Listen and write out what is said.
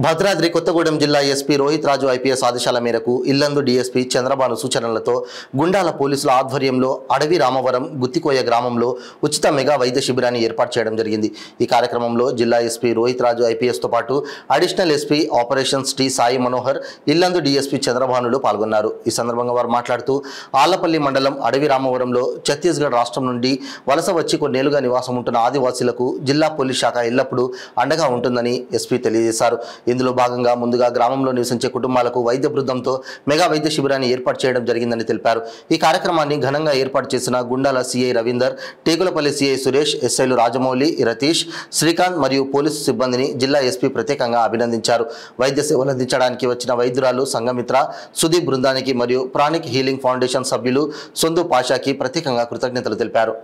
భద్రాద్రి కొత్తగూడెం జిల్లా ఎస్పీ రోహిత్ రాజు ఐపీఎస్ ఆదేశాల మేరకు ఇల్లందు డీఎస్పీ చంద్రబాను సూచనలతో గుండాల పోలీసుల ఆధ్వర్యంలో అడవి రామవరం గుత్తికోయ గ్రామంలో ఉచిత మెగా వైద్య శిబిరాన్ని ఏర్పాటు చేయడం జరిగింది। ఈ కార్యక్రమంలో జిల్లా ఎస్పీ రోహిత్ రాజు ఐపీఎస్ తో పాటు additional SP operations T Sai Manohar, Yellandu DSP చంద్రబానులు పాల్గొన్నారు। ఈ సందర్భంగా వారు మాట్లాడుతూ ఆళ్లపల్లి మండలం అడవి రామవరంలో ఛత్తీస్గఢ్ రాష్ట్రం నుండి వలస వచ్చి కొన్నేళ్లుగా నివాసం ఉంటున్న ఆదివాసీలకు జిల్లా పోలీస్ శాఖ ఎల్లప్పుడూ అండగా ఉంటుందని ఎస్పీ తెలియజేశారు। ఇందులో భాగంగా ముందుగా గ్రామంలో నివసించే కుటుంబాలకు వైద్య బృందంతో మెగా వైద్య శిబిరాన్ని ఏర్పాటు చేయడం జరిగిందని తెలిపారు। ఈ కార్యక్రమాన్ని ఘనంగా ఏర్పాటు చేసిన గుండాల సిఐ రవీందర్, టేకులపల్లి సిఐ సురేష్, ఎస్ఐలు రాజమౌళి, రతీష్, శ్రీకాంత్ మరియు పోలీసు సిబ్బందిని జిల్లా ఎస్పీ ప్రత్యేకంగా అభినందించారు। వైద్య సేవలు అందించడానికి వచ్చిన వైద్యురాలు సంఘమిత్ర, సుదీప్ బృందానికి మరియు ప్రాణిక్ హీలింగ్ ఫౌండేషన్ సభ్యులు సొందు పాషాకి ప్రత్యేకంగా కృతజ్ఞతలు తెలిపారు।